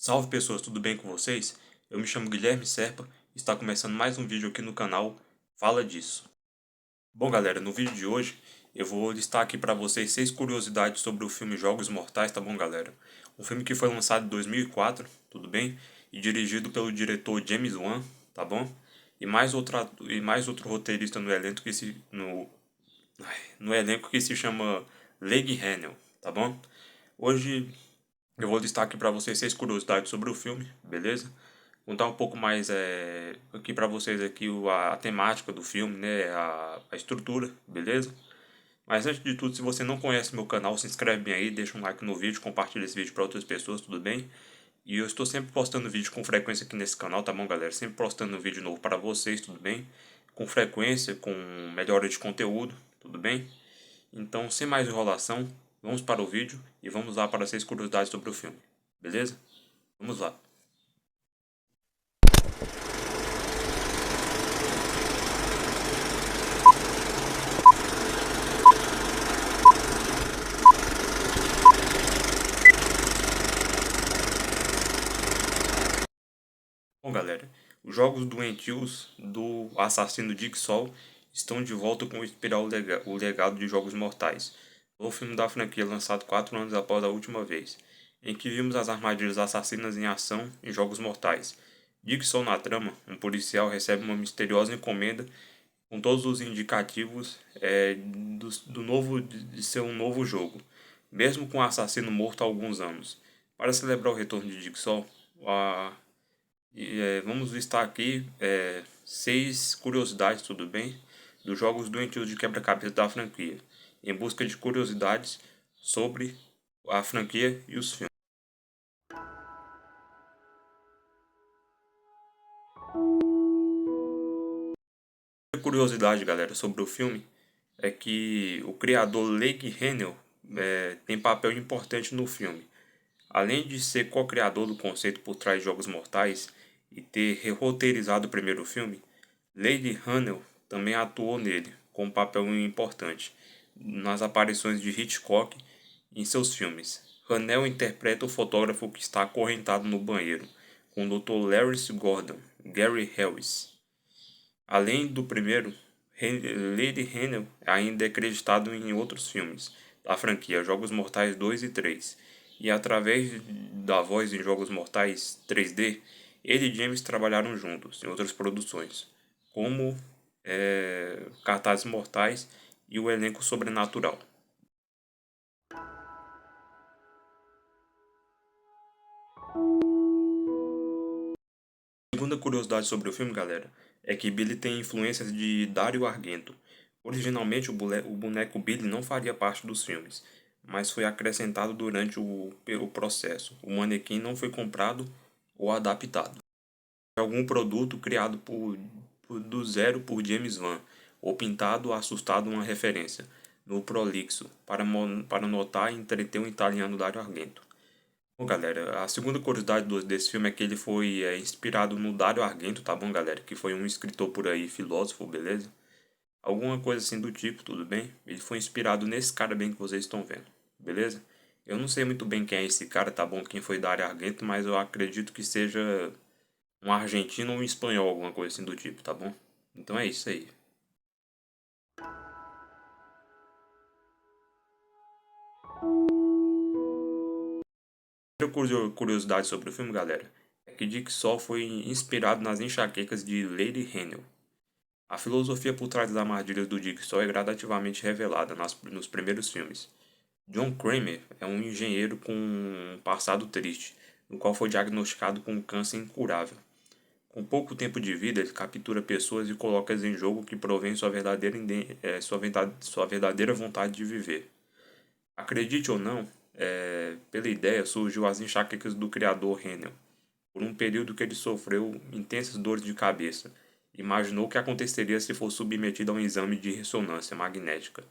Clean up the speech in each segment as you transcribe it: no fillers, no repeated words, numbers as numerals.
Salve pessoas, tudo bem com vocês? Eu me chamo Guilherme Serpa e está começando mais um vídeo aqui no canal Fala Disso. Bom galera, no vídeo de hoje eu vou listar aqui para vocês 6 curiosidades sobre o filme Jogos Mortais, tá bom galera? Um filme que foi lançado em 2004, tudo bem? E dirigido pelo diretor James Wan, tá bom? E mais outro roteirista no elenco que se chama Leigh Hannell, tá bom? Hoje eu vou listar aqui para vocês 6 curiosidades sobre o filme, beleza? Contar um pouco mais aqui para vocês aqui a temática do filme, né? A estrutura, beleza? Mas antes de tudo, se você não conhece meu canal, se inscreve bem aí, deixa um like no vídeo, compartilha esse vídeo para outras pessoas, tudo bem? E eu estou sempre postando vídeo com frequência aqui nesse canal, tá bom, galera? Sempre postando vídeo novo para vocês, tudo bem? Com frequência, com melhora de conteúdo, tudo bem? Então, sem mais enrolação, vamos para o vídeo e vamos lá para as 6 curiosidades sobre o filme, beleza? Vamos lá. Bom, galera, os jogos doentios do assassino Jigsaw estão de volta com o legado de Jogos Mortais, o filme da franquia lançado 4 anos após a última vez, em que vimos as armadilhas assassinas em ação em Jogos Mortais. Jigsaw na trama, um policial recebe uma misteriosa encomenda com todos os indicativos de ser um novo jogo, mesmo com o assassino morto há alguns anos. Para celebrar o retorno de Jigsaw, vamos listar aqui 6 curiosidades, tudo bem? Dos jogos doentios de quebra-cabeça da franquia, em busca de curiosidades sobre a franquia e os filmes. A curiosidade, galera, sobre o filme é que o criador Leigh Hannell tem papel importante no filme. Além de ser co-criador do conceito por trás de Jogos Mortais e ter roteirizado o primeiro filme, Leigh Hannell também atuou nele, com um papel importante nas aparições de Hitchcock em seus filmes. Hannell interpreta o fotógrafo que está acorrentado no banheiro, com o Dr. Larry Gordon, Gary Harris. Além do primeiro, Leigh Hannell ainda é creditado em outros filmes da franquia Jogos Mortais 2 e 3, e através da voz em Jogos Mortais 3D, ele e James trabalharam juntos em outras produções, como Cartazes Mortais e o Elenco Sobrenatural. Segunda curiosidade sobre o filme, galera, é que Billy tem influências de Dario Argento. Originalmente, o boneco Billy não faria parte dos filmes, mas foi acrescentado durante o processo. O manequim não foi comprado ou adaptado. Algum produto criado do zero por James Wan, ou pintado ou assustado uma referência, no prolixo, para notar e entreter o italiano Dario Argento. Bom, galera, a segunda curiosidade desse filme é que ele foi inspirado no Dario Argento, tá bom, galera? Que foi um escritor por aí, filósofo, beleza? Alguma coisa assim do tipo, tudo bem? Ele foi inspirado nesse cara bem que vocês estão vendo, beleza? Eu não sei muito bem quem é esse cara, tá bom? Quem foi Dario Argento, mas eu acredito que seja um argentino ou um espanhol, alguma coisa assim do tipo, tá bom? Então é isso aí. Outra curiosidade sobre o filme, galera, é que Jigsaw foi inspirado nas enxaquecas de Lady Hannell. A filosofia por trás das armadilhas do Jigsaw é gradativamente revelada nos primeiros filmes. John Kramer é um engenheiro com um passado triste, no qual foi diagnosticado com um câncer incurável. Com pouco tempo de vida, ele captura pessoas e coloca-as em jogo que provém sua verdadeira vontade de viver. Acredite ou não, pela ideia surgiu as enxaquecas do criador Hannell. Por um período que ele sofreu intensas dores de cabeça, imaginou o que aconteceria se fosse submetido a um exame de ressonância magnética,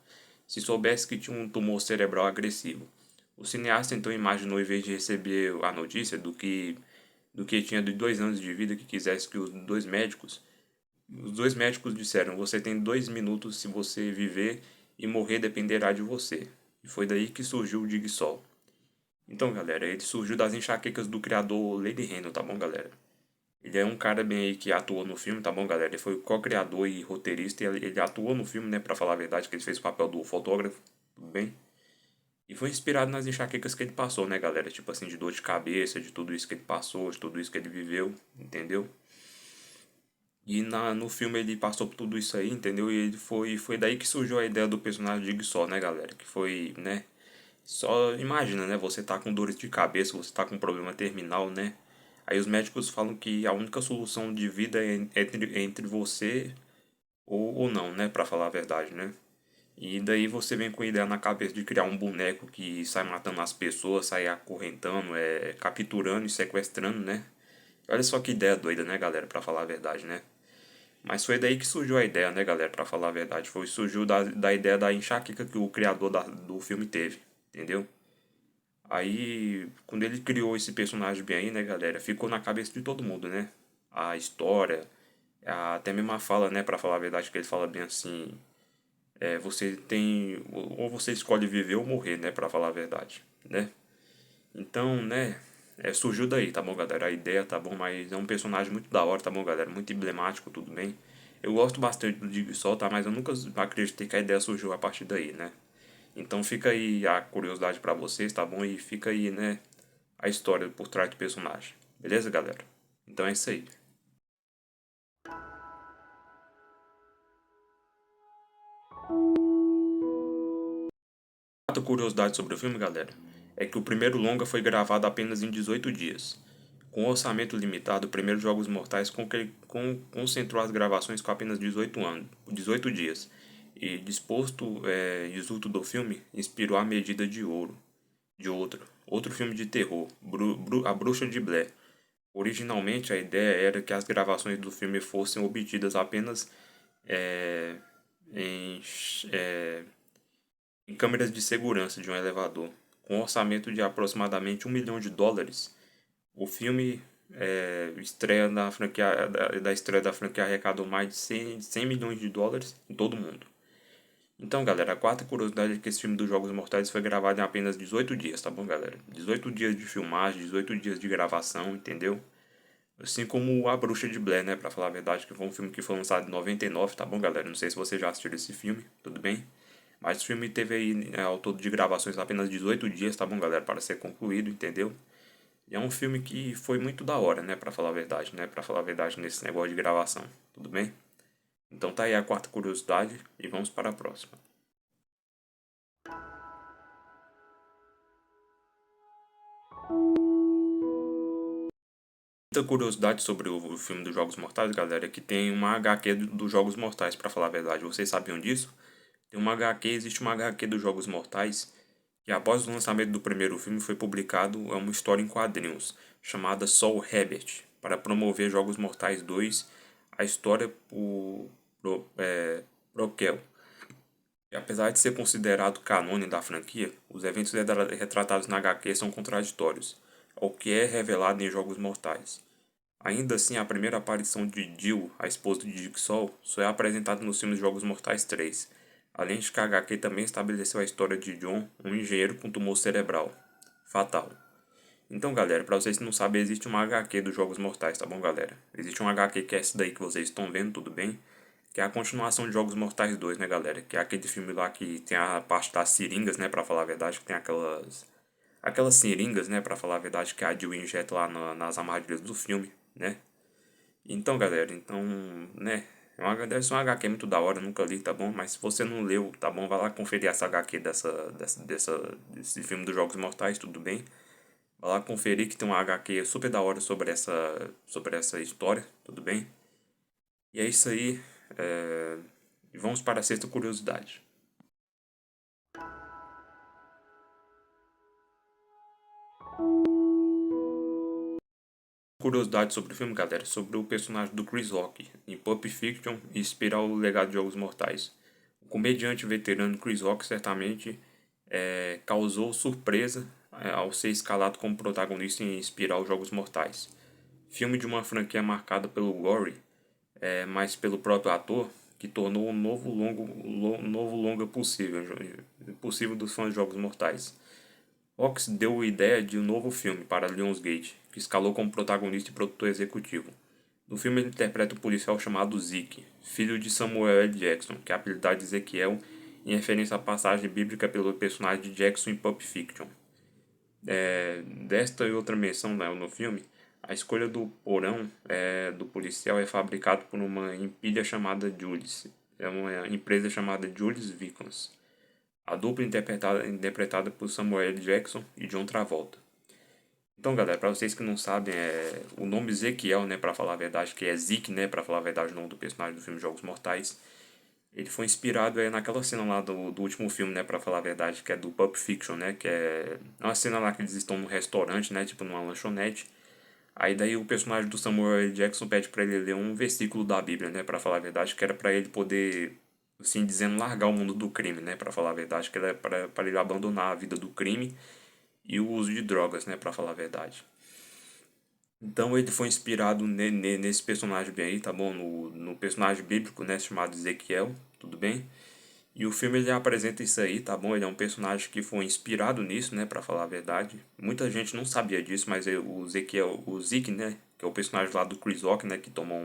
se soubesse que tinha um tumor cerebral agressivo. O cineasta então imaginou, em vez de receber a notícia do que tinha de 2 anos de vida que quisesse que os dois médicos disseram: você tem 2 minutos, se você viver e morrer dependerá de você. E foi daí que surgiu o Jigsaw. Então, galera, ele surgiu das enxaquecas do criador Lady Randall, tá bom, galera? Ele é um cara bem aí que atuou no filme, tá bom, galera? Ele foi co-criador e roteirista, e ele atuou no filme, né, pra falar a verdade, que ele fez o papel do fotógrafo, tudo bem? E foi inspirado nas enxaquecas que ele passou, né, galera? Tipo assim, de dor de cabeça, de tudo isso que ele passou, de tudo isso que ele viveu, entendeu? E no filme ele passou por tudo isso aí, entendeu? E ele foi daí que surgiu a ideia do personagem de Jigsaw, né, galera? Que foi, né? Só imagina, né? Você tá com dores de cabeça, você tá com um problema terminal, né? Aí os médicos falam que a única solução de vida é entre você ou não, né? Pra falar a verdade, né? E daí você vem com a ideia na cabeça de criar um boneco que sai matando as pessoas, sai acorrentando, capturando e sequestrando, né? Olha só que ideia doida, né, galera? Pra falar a verdade, né? Mas foi daí que surgiu a ideia, né, galera? Pra falar a verdade. Surgiu da ideia da enxaqueca que o criador do filme teve, entendeu? Aí, quando ele criou esse personagem bem aí, né, galera? Ficou na cabeça de todo mundo, né? A história, até mesmo a fala, né? Pra falar a verdade, que ele fala bem assim. Você tem. Ou você escolhe viver ou morrer, né? Pra falar a verdade, né? Então, né? Surgiu daí, tá bom, galera? A ideia, tá bom? Mas é um personagem muito da hora, tá bom, galera? Muito emblemático, tudo bem? Eu gosto bastante do Jigsaw, tá? Mas eu nunca acreditei que a ideia surgiu a partir daí, né? Então fica aí a curiosidade pra vocês, tá bom? E fica aí, né? A história por trás do personagem. Beleza, galera? Então é isso aí. Outra curiosidade sobre o filme, galera, é que o primeiro longa foi gravado apenas em 18 dias. Com um orçamento limitado, o primeiro Jogos Mortais concentrou as gravações com apenas 18 dias. E disposto exulto do filme inspirou A Medida de Ouro, de outro filme de terror, A Bruxa de Blair. Originalmente, a ideia era que as gravações do filme fossem obtidas apenas é, em, é, em câmeras de segurança de um elevador. Com um orçamento de aproximadamente US$ 1 milhão, o filme estreia na franquia, da estreia da franquia arrecadou mais de 100 milhões de dólares em todo o mundo. Então, galera, a quarta curiosidade é que esse filme dos Jogos Mortais foi gravado em apenas 18 dias, tá bom, galera? 18 dias de filmagem, 18 dias de gravação, entendeu? Assim como A Bruxa de Blair, né? Pra falar a verdade, que foi um filme que foi lançado em 99, tá bom, galera? Não sei se você já assistiu esse filme, tudo bem? Mas o filme teve aí, ao todo de gravações, apenas 18 dias, tá bom, galera? Para ser concluído, entendeu? E é um filme que foi muito da hora, né? Pra falar a verdade, né? Pra falar a verdade nesse negócio de gravação, tudo bem? Então tá aí a quarta curiosidade e vamos para a próxima. Muita curiosidade sobre o filme dos Jogos Mortais, galera, é que tem uma HQ dos Jogos Mortais, pra falar a verdade. Vocês sabiam disso? Tem uma HQ, existe uma HQ dos Jogos Mortais, que após o lançamento do primeiro filme foi publicado uma história em quadrinhos, chamada Soul Herbert, para promover Jogos Mortais 2, a história Proquel. E apesar de ser considerado canônico da franquia, os eventos retratados na HQ são contraditórios ao que é revelado em Jogos Mortais. Ainda assim, a primeira aparição de Jill, a esposa de Jigsaw, só é apresentada nos filmes Jogos Mortais 3, além de que a HQ também estabeleceu a história de John, um engenheiro com tumor cerebral fatal. Então, galera, pra vocês que não sabem, existe uma HQ dos Jogos Mortais, tá bom, galera? Existe uma HQ que é essa daí que vocês estão vendo, tudo bem? Que é a continuação de Jogos Mortais 2, né, galera? Que é aquele filme lá que tem a parte das seringas, né, pra falar a verdade, que tem aquelas seringas, né, pra falar a verdade, que a Jill injeta lá nas armadilhas do filme, né? Então, galera, então, né, deve ser uma HQ muito da hora, nunca li, tá bom? Mas se você não leu, tá bom? Vai lá conferir essa HQ desse filme dos Jogos Mortais, tudo bem? Vai lá conferir que tem uma HQ super da hora sobre essa história, tudo bem? E é isso aí. E vamos para a sexta curiosidade. Curiosidade sobre o filme, galera, sobre o personagem do Chris Rock em Pulp Fiction e inspirar o legado de Jogos Mortais. O comediante veterano Chris Rock certamente causou surpresa ao ser escalado como protagonista em inspirar os Jogos Mortais. Filme de uma franquia marcada pelo gore, mas pelo próprio ator, que tornou um novo longa possível dos fãs de Jogos Mortais. Fox deu a ideia de um novo filme para Lionsgate, que escalou como protagonista e produtor executivo. No filme ele interpreta um policial chamado Zeke, filho de Samuel L. Jackson, que é apelidado de Ezequiel, em referência à passagem bíblica pelo personagem de Jackson em Pulp Fiction. Desta e outra menção no filme, a escolha do porão do policial é fabricado por uma empilha chamada Julius. É uma empresa chamada Julius Vickons. A dupla interpretada por Samuel L. Jackson e John Travolta. Então, galera, para vocês que não sabem, o nome Ezequiel, né, para falar a verdade, que é Zeke, né, para falar a verdade, o nome do personagem do filme Jogos Mortais, ele foi inspirado naquela cena lá do último filme, né, para falar a verdade, que é do Pulp Fiction, né, que é uma cena lá que eles estão num restaurante, né, tipo numa lanchonete. Aí daí o personagem do Samuel L. Jackson pede para ele ler um versículo da Bíblia, né, para falar a verdade, que era para ele poder, assim dizendo, largar o mundo do crime, né, para falar a verdade, que era para ele abandonar a vida do crime e o uso de drogas, né, para falar a verdade. Então ele foi inspirado nesse personagem bem aí, tá bom? No personagem bíblico, né, chamado Ezequiel, tudo bem? E o filme ele apresenta isso aí, tá bom? Ele é um personagem que foi inspirado nisso, né, pra falar a verdade. Muita gente não sabia disso, mas o Ezequiel, o Zeke, né, que é o personagem lá do Chris Rock, né, que tomou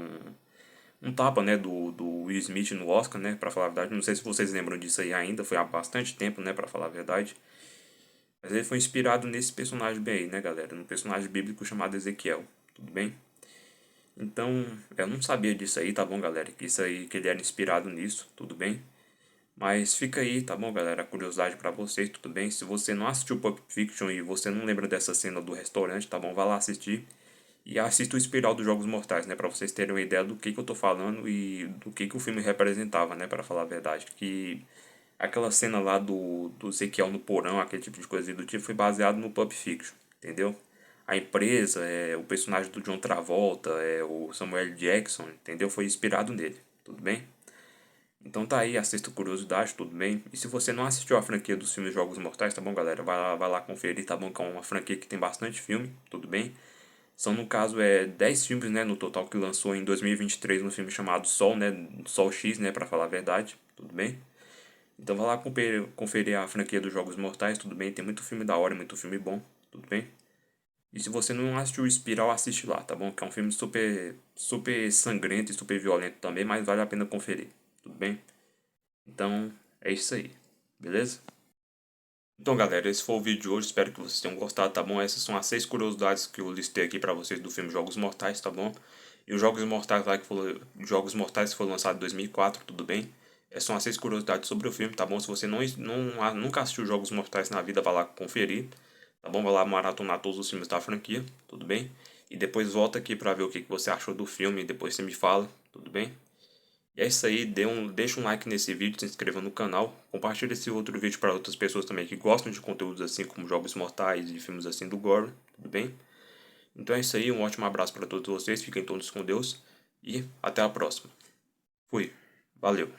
um tapa, né, do Will Smith no Oscar, né, pra falar a verdade. Não sei se vocês lembram disso aí ainda, foi há bastante tempo, né, pra falar a verdade. Mas ele foi inspirado nesse personagem bem aí, né, galera? Num personagem bíblico chamado Ezequiel, tudo bem? Então, eu não sabia disso aí, tá bom, galera? Que isso aí, que ele era inspirado nisso, tudo bem? Mas fica aí, tá bom, galera? A curiosidade pra vocês, tudo bem? Se você não assistiu Pulp Fiction e você não lembra dessa cena do restaurante, tá bom? Vai lá assistir. E assista o Espiral dos Jogos Mortais, né? Pra vocês terem uma ideia do que eu tô falando e do que o filme representava, né? Pra falar a verdade. Que aquela cena lá do Ezequiel no porão, aquele tipo de coisa do tipo, foi baseado no Pulp Fiction, entendeu? A empresa, o personagem do John Travolta, o Samuel L. Jackson, entendeu? Foi inspirado nele, tudo bem? Então tá aí, assista Curiosidade, tudo bem? E se você não assistiu a franquia dos filmes Jogos Mortais, tá bom, galera? Vai lá conferir, tá bom? Que é uma franquia que tem bastante filme, tudo bem? São, no caso, 10 filmes, né, no total, que lançou em 2023 um filme chamado Sol, né? Sol X, né, pra falar a verdade, tudo bem? Então vai lá conferir a franquia dos Jogos Mortais, tudo bem? Tem muito filme da hora, muito filme bom, tudo bem? E se você não assistiu Espiral, assiste lá, tá bom? Que é um filme super, super sangrento e super violento também, mas vale a pena conferir, tudo bem? Então, é isso aí, beleza? Então, galera, esse foi o vídeo de hoje. Espero que vocês tenham gostado, tá bom? Essas são as 6 curiosidades que eu listei aqui pra vocês do filme Jogos Mortais, tá bom? E os Jogos Mortais lá Jogos Mortais foi lançado em 2004, tudo bem? Essas são as 6 curiosidades sobre o filme, tá bom? Se você nunca assistiu Jogos Mortais na vida, vai lá conferir, tá bom? Vai lá maratonar todos os filmes da franquia, tudo bem? E depois volta aqui pra ver o que você achou do filme e depois você me fala, tudo bem? E é isso aí, deixa um like nesse vídeo, se inscreva no canal, compartilhe esse outro vídeo para outras pessoas também que gostam de conteúdos assim como Jogos Mortais e filmes assim do Gore, tudo bem? Então é isso aí, um ótimo abraço para todos vocês, fiquem todos com Deus e até a próxima. Fui, valeu!